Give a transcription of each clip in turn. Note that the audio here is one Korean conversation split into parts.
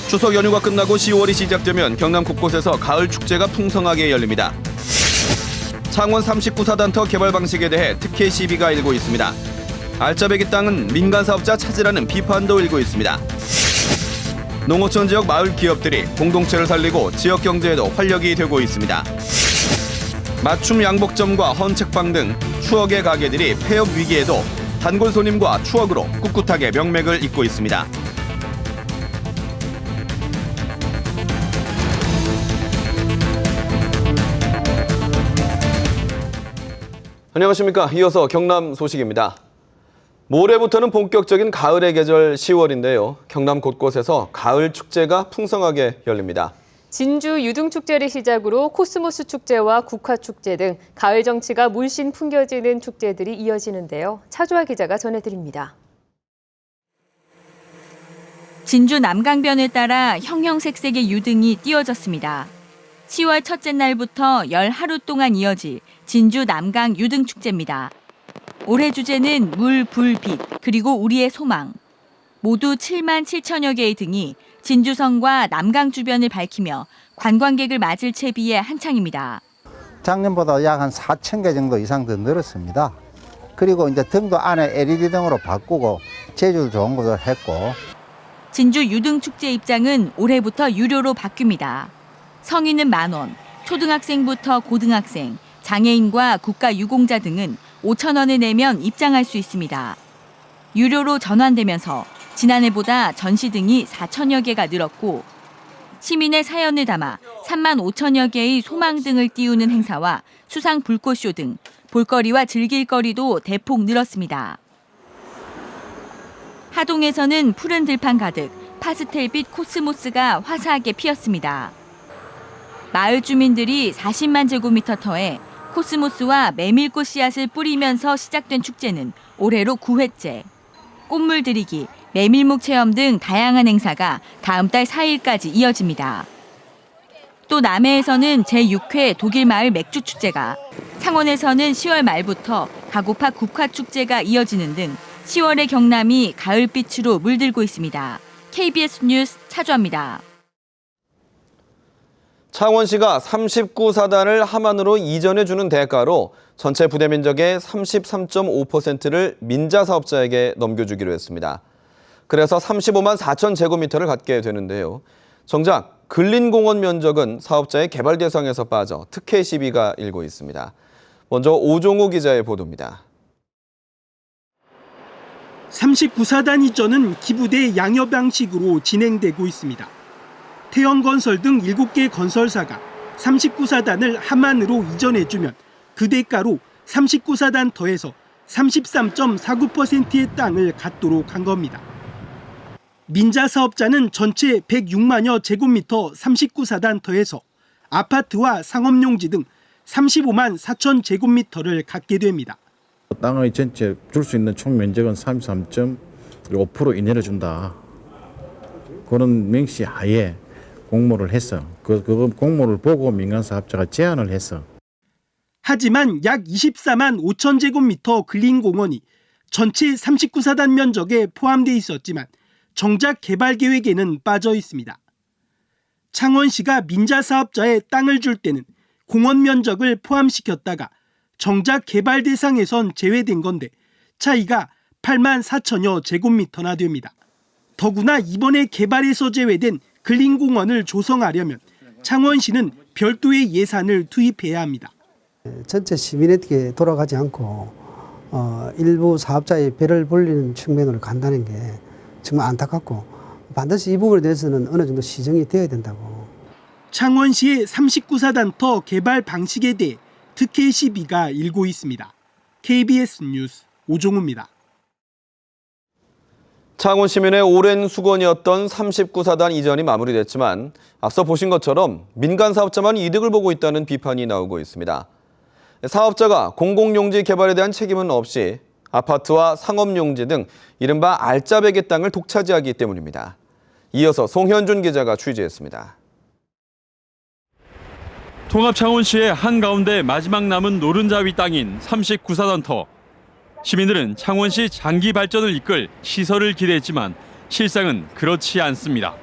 추석 연휴가 끝나고 10월이 시작되면 경남 곳곳에서 가을 축제가 풍성하게 열립니다. 창원 39사단터 개발 방식에 대해 특혜 시비가 일고 있습니다. 알짜배기 땅은 민간 사업자 찾으라는 비판도 일고 있습니다. 농어촌 지역 마을 기업들이 공동체를 살리고 지역 경제에도 활력이 되고 있습니다. 맞춤 양복점과 헌책방 등 추억의 가게들이 폐업 위기에도 단골 손님과 추억으로 꿋꿋하게 명맥을 잇고 있습니다. 안녕하십니까. 이어서 경남 소식입니다. 모레부터는 본격적인 가을의 계절 10월인데요. 경남 곳곳에서 가을 축제가 풍성하게 열립니다. 진주 유등축제를 시작으로 코스모스 축제와 국화축제 등 가을 정취가 물씬 풍겨지는 축제들이 이어지는데요. 차주아 기자가 전해드립니다. 진주 남강변을 따라 형형색색의 유등이 띄워졌습니다. 10월 첫째 날부터 열 하루 동안 이어질 진주 남강 유등축제입니다. 올해 주제는 물, 불, 빛, 그리고 우리의 소망. 모두 7만 7천여 개의 등이 진주성과 남강 주변을 밝히며 관광객을 맞을 채비에 한창입니다. 작년보다 약 한 4천 개 정도 이상 더 늘었습니다. 그리고 이제 등도 안에 LED 등으로 바꾸고 재질 좋은 것을 했고. 진주 유등축제 입장은 올해부터 유료로 바뀝니다. 성인은 10,000원, 초등학생부터 고등학생, 장애인과 국가유공자 등은 5,000원을 내면 입장할 수 있습니다. 유료로 전환되면서 지난해보다 전시 등이 4천여 개가 늘었고 시민의 사연을 담아 3만 5천여 개의 소망등을 띄우는 행사와 수상 불꽃쇼 등 볼거리와 즐길거리도 대폭 늘었습니다. 하동에서는 푸른 들판 가득 파스텔빛 코스모스가 화사하게 피었습니다. 마을 주민들이 40만 제곱미터 터에 코스모스와 메밀꽃 씨앗을 뿌리면서 시작된 축제는 올해로 9회째. 꽃물 들이기, 메밀묵 체험 등 다양한 행사가 다음 달 4일까지 이어집니다. 또 남해에서는 제6회 독일마을 맥주축제가, 창원에서는 10월 말부터 가고파 국화축제가 이어지는 등 10월의 경남이 가을빛으로 물들고 있습니다. KBS 뉴스 차주아입니다. 창원시가 39사단을 함안으로 이전해주는 대가로 전체 부대 면적의 33.5%를 민자 사업자에게 넘겨주기로 했습니다. 그래서 35만 4천 제곱미터를 갖게 되는데요. 정작 근린공원 면적은 사업자의 개발 대상에서 빠져 특혜 시비가 일고 있습니다. 먼저 오종우 기자의 보도입니다. 39사단 이전은 기부대 양여 방식으로 진행되고 있습니다. 태연건설 등 7개 건설사가 39사단을 함안으로 이전해주면 그 대가로 39사단 더해서 33.49%의 땅을 갖도록 한 겁니다. 민자 사업자는 전체 106만여 제곱미터 39사단 더해서 아파트와 상업용지 등 35만 4천 제곱미터를 갖게 됩니다. 땅의 전체 줄 수 있는 총 면적은 33.5% 이내로 준다. 그런 명시 하에 공모를 했어. 그 공모를 보고 민간 사업자가 제안을 했어. 하지만 약 24만 5천 제곱미터 근린공원이 전체 39사단 면적에 포함돼 있었지만 정작 개발 계획에는 빠져 있습니다. 창원시가 민자 사업자에 땅을 줄 때는 공원 면적을 포함시켰다가 정작 개발 대상에선 제외된 건데 차이가 8만 4천여 제곱미터나 됩니다. 더구나 이번에 개발에서 제외된 근린공원을 조성하려면 창원시는 별도의 예산을 투입해야 합니다. 전체 시민에게 돌아가지 않고 일부 사업자의 배를 불리는 측면으로 간다는 게 정말 안타깝고 반드시 이 부분에 대해서는 어느 정도 시정이 되어야 된다고. 창원시의 39사단터 개발 방식에 대해 특혜 시비가 일고 있습니다. KBS 뉴스 오종우입니다. 창원 시민의 오랜 수건이었던 39사단 이전이 마무리됐지만 앞서 보신 것처럼 민간 사업자만 이득을 보고 있다는 비판이 나오고 있습니다. 사업자가 공공용지 개발에 대한 책임은 없이 아파트와 상업용지 등 이른바 알짜배기 땅을 독차지하기 때문입니다. 이어서 송현준 기자가 취재했습니다. 통합창원시의 한가운데 마지막 남은 노른자위 땅인 39사단터. 시민들은 창원시 장기 발전을 이끌 시설을 기대했지만 실상은 그렇지 않습니다.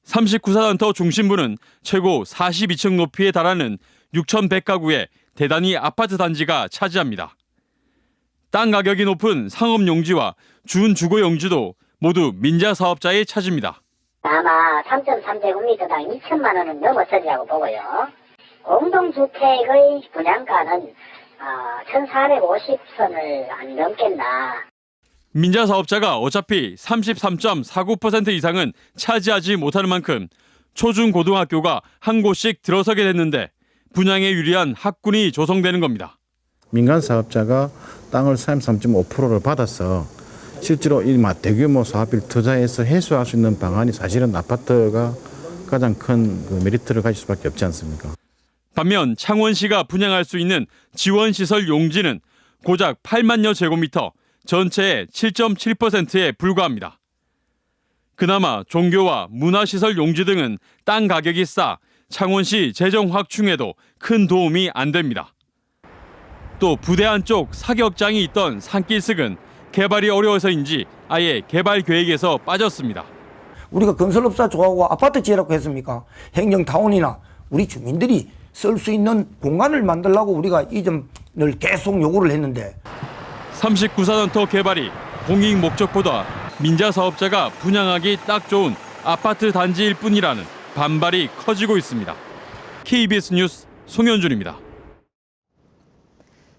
39사단터 중심부는 최고 42층 높이에 달하는 6,100가구의 대단위 아파트 단지가 차지합니다. 땅 가격이 높은 상업용지와 준주거 용지도 모두 민자 사업자의 차지입니다. 아마 3.3제곱미터당 2천만 원은 넘었으리라고 보고요. 공동주택의 분양가는 1,450선을 안 넘겠나. 민자 사업자가 어차피 33.49% 이상은 차지하지 못하는 만큼 초중고등학교가 한 곳씩 들어서게 됐는데 분양에 유리한 학군이 조성되는 겁니다. 민간 사업자가 땅을 33.5%를 받아서 실제로 이 대규모 사업비를 투자해서 해소할 수 있는 방안이 사실은 아파트가 가장 큰 그 메리트를 가질 수밖에 없지 않습니까? 반면 창원시가 분양할 수 있는 지원시설 용지는 고작 8만여 제곱미터, 전체의 7.7%에 불과합니다. 그나마 종교와 문화시설 용지 등은 땅 가격이 싸 창원시 재정 확충에도 큰 도움이 안 됩니다. 또 부대 안쪽 사격장이 있던 산길석은 개발이 어려워서인지 아예 개발 계획에서 빠졌습니다. 우리가 건설업사 좋아하고 아파트 지으라고 했습니까? 행정타운이나 우리 주민들이 쓸 수 있는 공간을 만들려고 우리가 이 점을 계속 요구를 했는데 39사단터 개발이 공익 목적보다 민자 사업자가 분양하기 딱 좋은 아파트 단지일 뿐이라는 반발이 커지고 있습니다. KBS 뉴스 송현준입니다.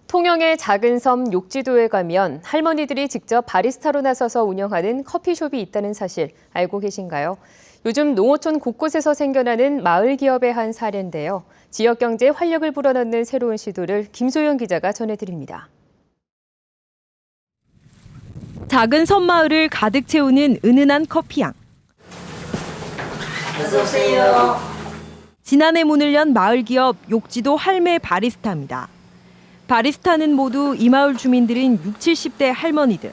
통영의 작은 섬 욕지도에 가면 할머니들이 직접 바리스타로 나서서 운영하는 커피숍이 있다는 사실 알고 계신가요? 요즘 농어촌 곳곳에서 생겨나는 마을 기업의 한 사례인데요. 지역 경제에 활력을 불어넣는 새로운 시도를 김소영 기자가 전해드립니다. 작은 섬마을을 가득 채우는 은은한 커피향. 어서 오세요. 지난해 문을 연 마을 기업 욕지도 할매 바리스타입니다. 바리스타는 모두 이 마을 주민들인 60, 70대 할머니들.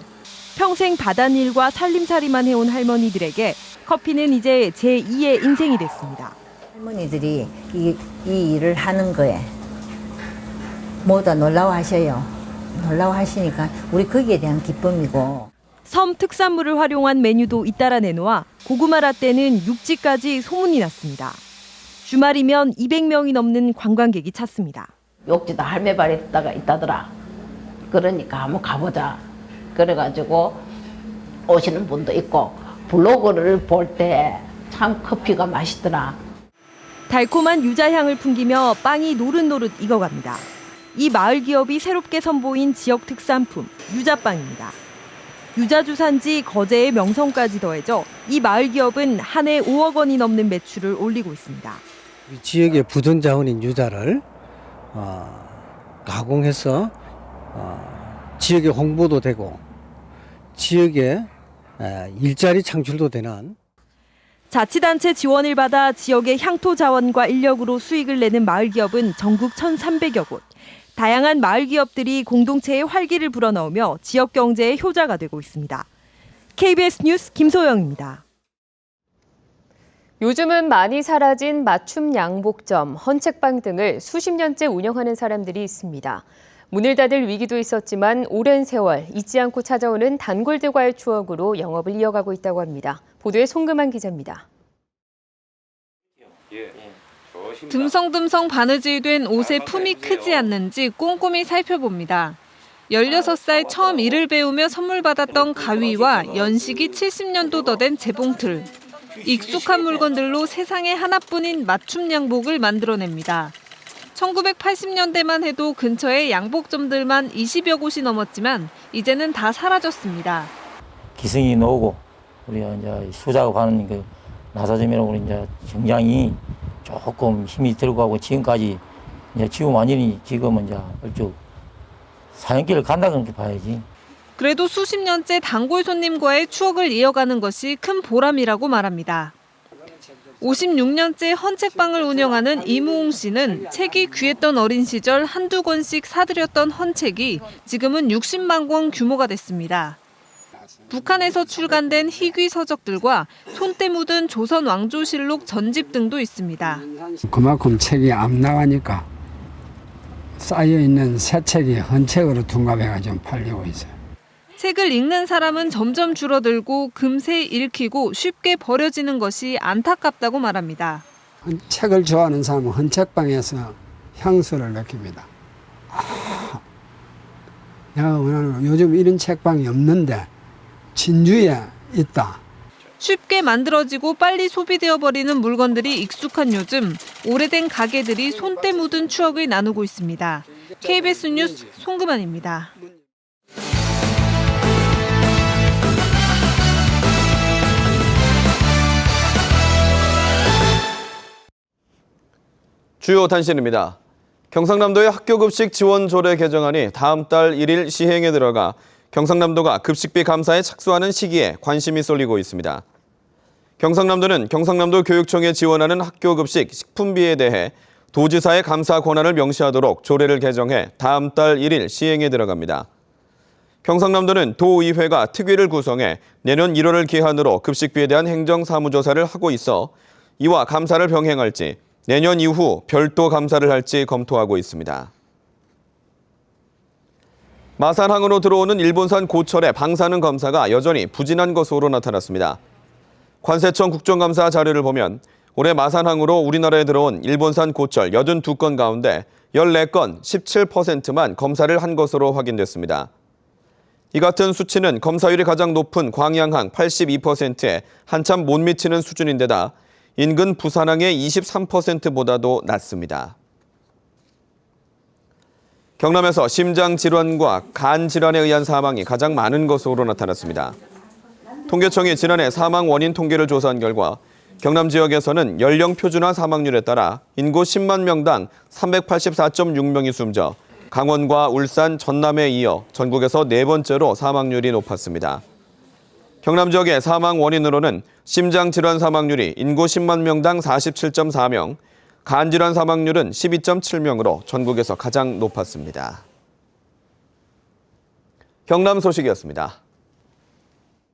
평생 바닷일과 살림살이만 해온 할머니들에게 커피는 이제 제2의 인생이 됐습니다. 할머니들이 이 일을 하는 거에 모두 놀라워하셔요. 놀라워하시니까 우리 거기에 대한 기쁨이고. 섬 특산물을 활용한 메뉴도 잇따라 내놓아 고구마 라떼는 육지까지 소문이 났습니다. 주말이면 200명이 넘는 관광객이 찾습니다. 욕지도 할매 바리스타가 있다더라. 그러니까 한번 가보자. 그래가지고 오시는 분도 있고 블로그를 볼 때 참 커피가 맛있더라. 달콤한 유자향을 풍기며 빵이 노릇노릇 익어갑니다. 이 마을 기업이 새롭게 선보인 지역 특산품 유자빵입니다. 유자주산지 거제의 명성까지 더해져 이 마을 기업은 한 해 5억 원이 넘는 매출을 올리고 있습니다. 우리 지역의 부전 자원인 유자를 가공해서 지역에 홍보도 되고 지역에 일자리 창출도 되는. 자치단체 지원을 받아 지역의 향토 자원과 인력으로 수익을 내는 마을 기업은 전국 1,300여 곳. 다양한 마을 기업들이 공동체에 활기를 불어넣으며 지역 경제의 효자가 되고 있습니다. KBS 뉴스 김소영입니다. 요즘은 많이 사라진 맞춤 양복점, 헌책방 등을 수십 년째 운영하는 사람들이 있습니다. 문을 닫을 위기도 있었지만 오랜 세월 잊지 않고 찾아오는 단골들과의 추억으로 영업을 이어가고 있다고 합니다. 보도에 송금한 기자입니다. 듬성듬성 바느질 된 옷의 품이 크지 않는지 꼼꼼히 살펴봅니다. 16살 처음 일을 배우며 선물 받았던 가위와 연식이 70년도 더 된 재봉틀. 익숙한 물건들로 세상에 하나뿐인 맞춤 양복을 만들어냅니다. 1980년대만 해도 근처에 양복점들만 20여 곳이 넘었지만 이제는 다 사라졌습니다. 기승이 나오고 우리가 이제 수작업하는 그 나사점이라고 이제 정장이 조금 힘이 들어가고 지금까지 이제 지금 완전히 지금은 이제 얼추 사연길을 간다 그렇게 봐야지. 그래도 수십 년째 단골 손님과의 추억을 이어가는 것이 큰 보람이라고 말합니다. 56년째 헌책방을 운영하는 이무웅 씨는 책이 귀했던 어린 시절 한두 권씩 사들였던 헌책이 지금은 60만 권 규모가 됐습니다. 북한에서 출간된 희귀 서적들과 손때 묻은 조선 왕조실록 전집 등도 있습니다. 그만큼 책이 안 나가니까 쌓여있는 새 책이 헌책으로 둔갑해가 좀 팔리고 있어요. 책을 읽는 사람은 점점 줄어들고 금세 읽히고 쉽게 버려지는 것이 안타깝다고 말합니다. 책을 좋아하는 사람은 헌책방에서 향수를 느낍니다. 내가 원하는 요즘 이런 책방이 없는데 진주에 있다. 쉽게 만들어지고 빨리 소비되어 버리는 물건들이 익숙한 요즘, 오래된 가게들이 손때 묻은 추억을 나누고 있습니다. KBS 뉴스 송금환입니다. 주요 단신입니다. 경상남도의 학교급식 지원 조례 개정안이 다음 달 1일 시행에 들어가 경상남도가 급식비 감사에 착수하는 시기에 관심이 쏠리고 있습니다. 경상남도는 경상남도 교육청에 지원하는 학교급식 식품비에 대해 도지사의 감사 권한을 명시하도록 조례를 개정해 다음 달 1일 시행에 들어갑니다. 경상남도는 도의회가 특위를 구성해 내년 1월을 기한으로 급식비에 대한 행정사무조사를 하고 있어 이와 감사를 병행할지 내년 이후 별도 감사를 할지 검토하고 있습니다. 마산항으로 들어오는 일본산 고철의 방사능 검사가 여전히 부진한 것으로 나타났습니다. 관세청 국정감사 자료를 보면 올해 마산항으로 우리나라에 들어온 일본산 고철 82건 가운데 14건 17%만 검사를 한 것으로 확인됐습니다. 이 같은 수치는 검사율이 가장 높은 광양항 82%에 한참 못 미치는 수준인데다 인근 부산항의 23%보다도 낮습니다. 경남에서 심장질환과 간질환에 의한 사망이 가장 많은 것으로 나타났습니다. 통계청이 지난해 사망 원인 통계를 조사한 결과 경남 지역에서는 연령 표준화 사망률에 따라 인구 10만 명당 384.6명이 숨져 강원과 울산, 전남에 이어 전국에서 네 번째로 사망률이 높았습니다. 경남 지역의 사망 원인으로는 심장질환 사망률이 인구 10만 명당 47.4명, 간질환 사망률은 12.7명으로 전국에서 가장 높았습니다. 경남 소식이었습니다.